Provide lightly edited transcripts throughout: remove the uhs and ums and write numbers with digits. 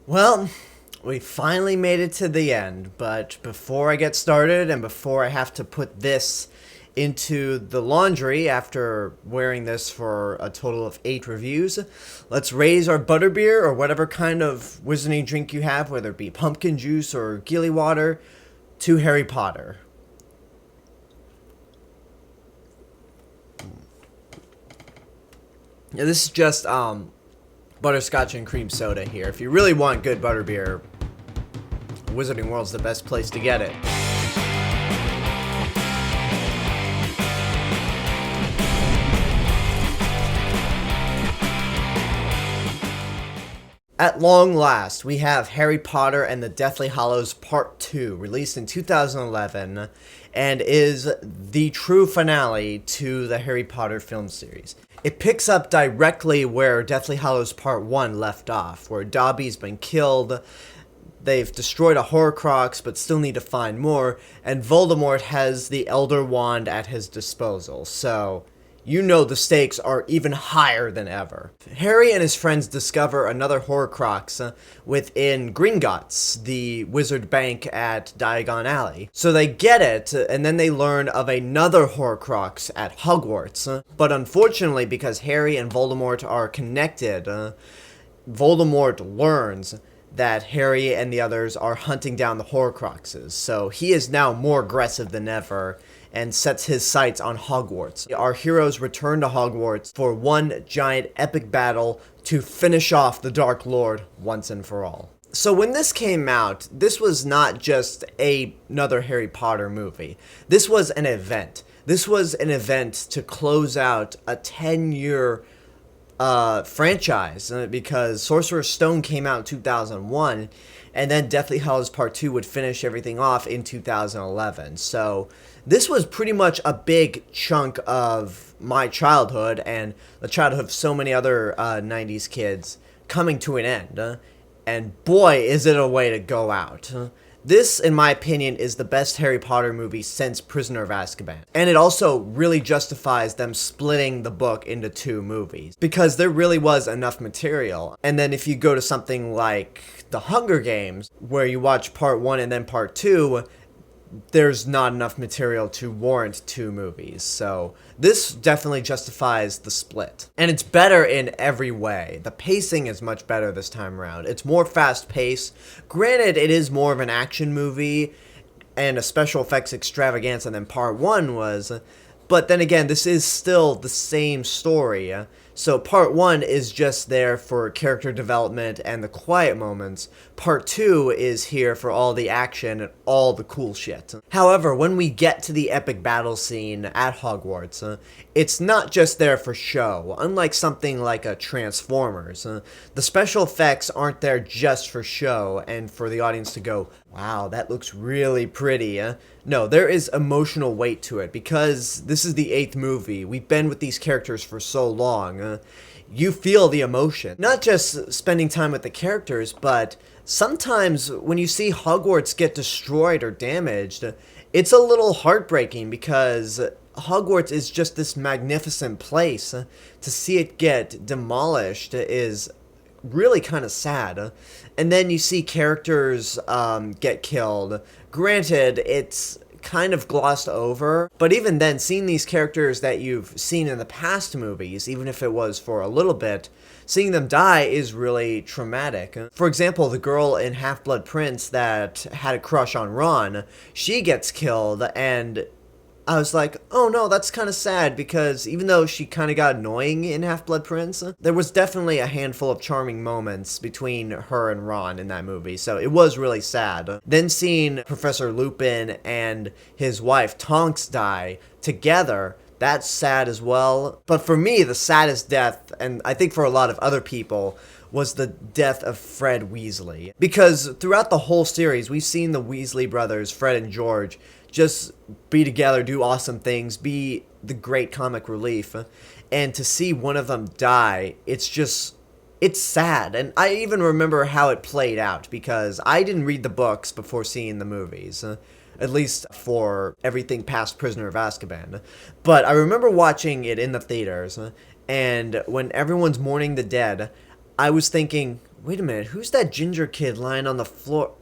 Well, we finally made it to the end, but before I get started and before I have to put this into the laundry after wearing this for a total of 8 reviews, let's raise our butterbeer or whatever kind of wizarding drink you have, whether it be pumpkin juice or gilly water, to Harry Potter. Yeah, this is just butterscotch and cream soda here. If you really want good butterbeer, Wizarding World's the best place to get it. At long last, we have Harry Potter and the Deathly Hallows Part 2, released in 2011, and is the true finale to the Harry Potter film series. It picks up directly where Deathly Hallows Part 1 left off, where Dobby's been killed, they've destroyed a Horcrux but still need to find more, and Voldemort has the Elder Wand at his disposal, so you know the stakes are even higher than ever. Harry and his friends discover another Horcrux within Gringotts, the wizard bank at Diagon Alley. So they get it, and then they learn of another Horcrux at Hogwarts. But unfortunately, because Harry and Voldemort are connected, Voldemort learns that Harry and the others are hunting down the Horcruxes. So he is now more aggressive than ever and sets his sights on Hogwarts. Our heroes return to Hogwarts for one giant epic battle to finish off the Dark Lord once and for all. So when this came out, this was not just another Harry Potter movie. This was an event. This was an event to close out a 10-year franchise, because Sorcerer's Stone came out in 2001, and then Deathly Hallows Part 2 would finish everything off in 2011. So this was pretty much a big chunk of my childhood and the childhood of so many other 90s kids coming to an end. And boy, is it a way to go out. This, in my opinion, is the best Harry Potter movie since Prisoner of Azkaban. And it also really justifies them splitting the book into 2 movies, because there really was enough material. And then if you go to something like The Hunger Games, where you watch Part 1 and then Part 2, there's not enough material to warrant 2 movies. So this definitely justifies the split. And it's better in every way. The pacing is much better this time around. It's more fast-paced. Granted, it is more of an action movie and a special effects extravaganza than Part 1 was, but then again, this is still the same story. So Part 1 is just there for character development and the quiet moments. Part 2 is here for all the action and all the cool shit. However, when we get to the epic battle scene at Hogwarts, it's not just there for show. Unlike something like a Transformers, the special effects aren't there just for show and for the audience to go, wow, that looks really pretty. No, there is emotional weight to it, because this is the 8th movie. We've been with these characters for so long. You feel the emotion. Not just spending time with the characters, but sometimes when you see Hogwarts get destroyed or damaged, it's a little heartbreaking, because Hogwarts is just this magnificent place. To see it get demolished is really kind of sad. And then you see characters get killed. Granted, it's kind of glossed over, but even then, seeing these characters that you've seen in the past movies, even if it was for a little bit, seeing them die is really traumatic. For example, the girl in Half-Blood Prince that had a crush on Ron, she gets killed, and I was like, oh no, that's kind of sad, because even though she kind of got annoying in Half-Blood Prince, there was definitely a handful of charming moments between her and Ron in that movie, so it was really sad. Then seeing Professor Lupin and his wife Tonks die together, that's sad as well. But for me, the saddest death, and I think for a lot of other people, was the death of Fred Weasley. Because throughout the whole series, we've seen the Weasley brothers, Fred and George, just be together, do awesome things, be the great comic relief. And to see one of them die, it's sad. And I even remember how it played out, because I didn't read the books before seeing the movies. At least for everything past Prisoner of Azkaban. But I remember watching it in the theaters, and when everyone's mourning the dead, I was thinking, wait a minute, who's that ginger kid lying on the floor?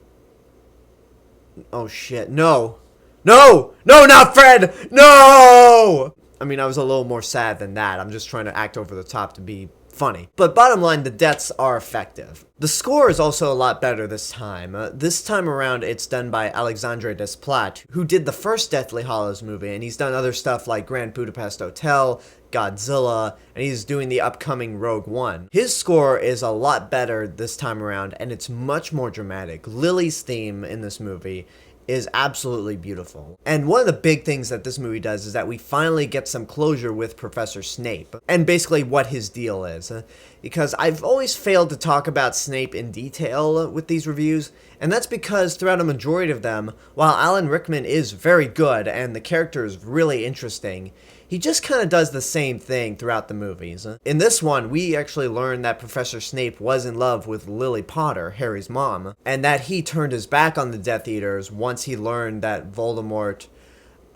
Oh shit, no. No! No, not Fred! No! I mean, I was a little more sad than that. I'm just trying to act over the top to be funny. But bottom line, the deaths are effective. The score is also a lot better this time. This time around, it's done by Alexandre Desplat, who did the first Deathly Hallows movie, and he's done other stuff like Grand Budapest Hotel, Godzilla, and he's doing the upcoming Rogue One. His score is a lot better this time around, and it's much more dramatic. Lily's theme in this movie is absolutely beautiful. And one of the big things that this movie does is that we finally get some closure with Professor Snape, and basically what his deal is. Because I've always failed to talk about Snape in detail with these reviews, and that's because throughout a majority of them, while Alan Rickman is very good and the character is really interesting, he just kind of does the same thing throughout the movies. In this one, we actually learn that Professor Snape was in love with Lily Potter, Harry's mom, and that he turned his back on the Death Eaters once he learned that Voldemort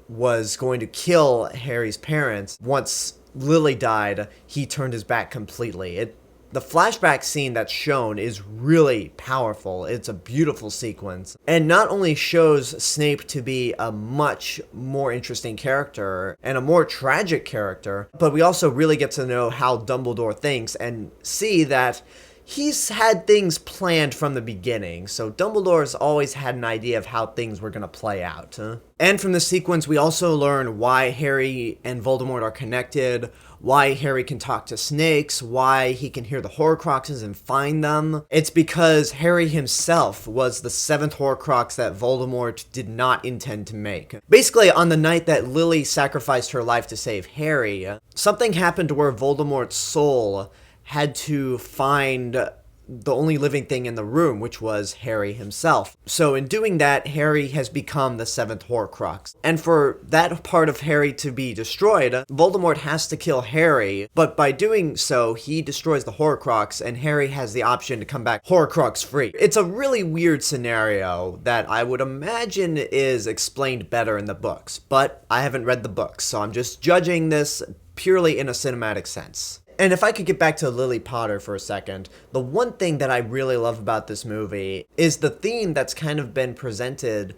was going to kill Harry's parents. Once Lily died, he turned his back completely. The flashback scene that's shown is really powerful. It's a beautiful sequence. And not only shows Snape to be a much more interesting character and a more tragic character, but we also really get to know how Dumbledore thinks and see that he's had things planned from the beginning. So Dumbledore's always had an idea of how things were going to play out. And from this sequence, we also learn why Harry and Voldemort are connected, why Harry can talk to snakes, why he can hear the Horcruxes and find them. It's because Harry himself was the seventh Horcrux that Voldemort did not intend to make. Basically, on the night that Lily sacrificed her life to save Harry, something happened where Voldemort's soul had to find the only living thing in the room, which was Harry himself. So in doing that, Harry has become the seventh Horcrux. And for that part of Harry to be destroyed, Voldemort has to kill Harry, but by doing so, he destroys the Horcrux, and Harry has the option to come back Horcrux free. It's a really weird scenario that I would imagine is explained better in the books, but I haven't read the books, so I'm just judging this purely in a cinematic sense. And if I could get back to Lily Potter for a second, the one thing that I really love about this movie is the theme that's kind of been presented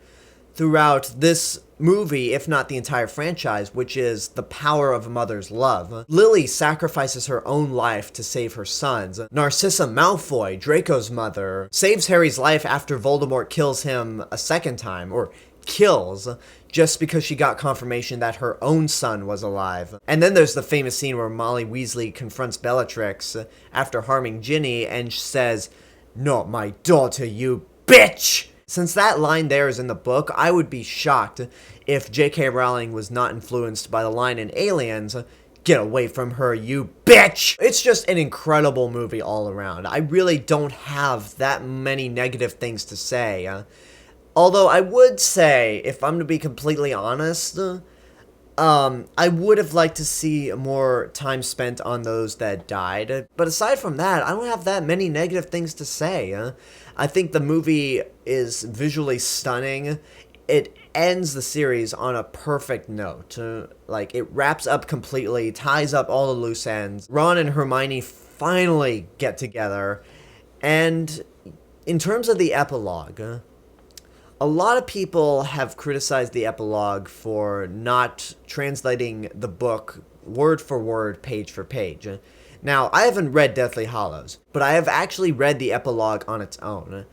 throughout this movie, if not the entire franchise, which is the power of a mother's love. Lily sacrifices her own life to save her sons. Narcissa Malfoy, Draco's mother, saves Harry's life after Voldemort kills him a second time, or kills, just because she got confirmation that her own son was alive. And then there's the famous scene where Molly Weasley confronts Bellatrix after harming Ginny and says, "Not my daughter, you bitch!" Since that line there is in the book, I would be shocked if J.K. Rowling was not influenced by the line in Aliens, "Get away from her, you bitch!" It's just an incredible movie all around. I really don't have that many negative things to say. Although I would say, if I'm to be completely honest, I would have liked to see more time spent on those that died. But aside from that, I don't have that many negative things to say. I think the movie is visually stunning. It ends the series on a perfect note. Like, it wraps up completely, ties up all the loose ends. Ron and Hermione finally get together. And in terms of the epilogue, a lot of people have criticized the epilogue for not translating the book word for word, page for page. Now, I haven't read Deathly Hallows, but I have actually read the epilogue on its own.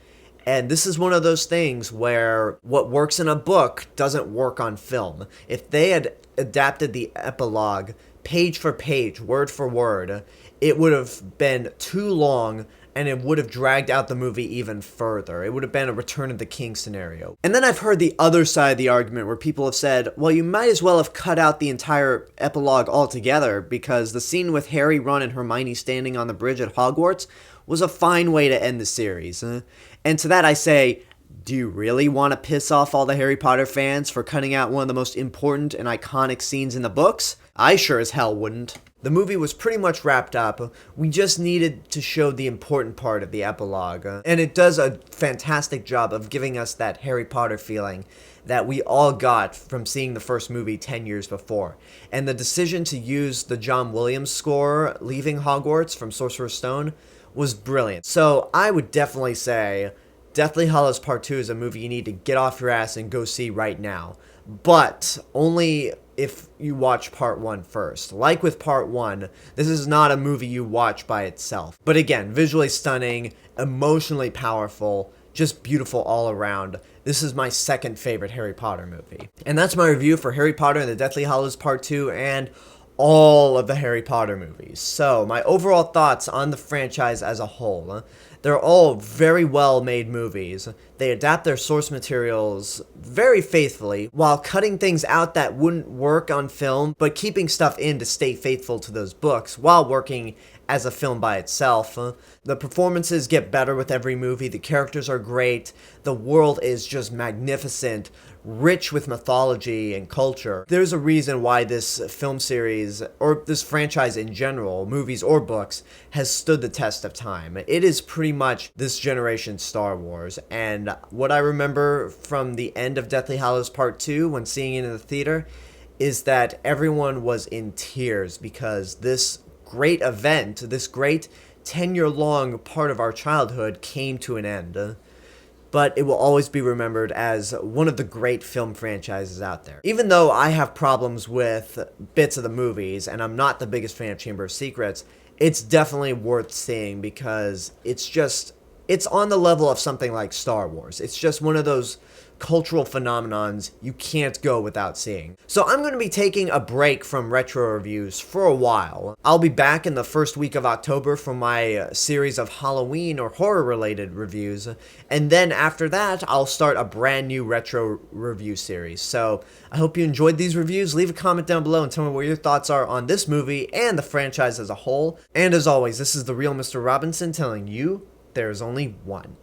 And this is one of those things where what works in a book doesn't work on film. If they had adapted the epilogue page for page, word for word, it would have been too long, and it would have dragged out the movie even further. It would have been a Return of the King scenario. And then I've heard the other side of the argument where people have said, well, you might as well have cut out the entire epilogue altogether, because the scene with Harry, Ron, and Hermione standing on the bridge at Hogwarts was a fine way to end the series. And to that I say, do you really want to piss off all the Harry Potter fans for cutting out one of the most important and iconic scenes in the books? I sure as hell wouldn't. The movie was pretty much wrapped up. We just needed to show the important part of the epilogue. And it does a fantastic job of giving us that Harry Potter feeling that we all got from seeing the first movie 10 years before. And the decision to use the John Williams score, Leaving Hogwarts from Sorcerer's Stone, was brilliant. So I would definitely say Deathly Hallows Part 2 is a movie you need to get off your ass and go see right now. But only if you watch Part 1 first. Like with Part 1, this is not a movie you watch by itself. But again, visually stunning, emotionally powerful, just beautiful all around. This is my second favorite Harry Potter movie. And that's my review for Harry Potter and the Deathly Hallows Part 2 and all of the Harry Potter movies. So, my overall thoughts on the franchise as a whole. They're all very well made movies. They adapt their source materials very faithfully while cutting things out that wouldn't work on film, but keeping stuff in to stay faithful to those books while working as a film by itself. The performances get better with every movie, the characters are great, the world is just magnificent, rich with mythology and culture. There's a reason why this film series, or this franchise in general, movies or books, has stood the test of time. It is pretty much this generation's Star Wars, and what I remember from the end of Deathly Hallows Part 2 when seeing it in the theater is that everyone was in tears because this great event, this great 10-year-long part of our childhood came to an end. But it will always be remembered as one of the great film franchises out there. Even though I have problems with bits of the movies, and I'm not the biggest fan of Chamber of Secrets, it's definitely worth seeing because it's on the level of something like Star Wars. It's just one of those cultural phenomenons you can't go without seeing. So I'm going to be taking a break from retro reviews for a while. I'll be back in the first week of October for my series of Halloween or horror related reviews, and then after that I'll start a brand new retro review series. So I hope you enjoyed these reviews. Leave a comment down below and tell me what your thoughts are on this movie and the franchise as a whole. And as always, this is the real Mr. Robinson telling you there's only one.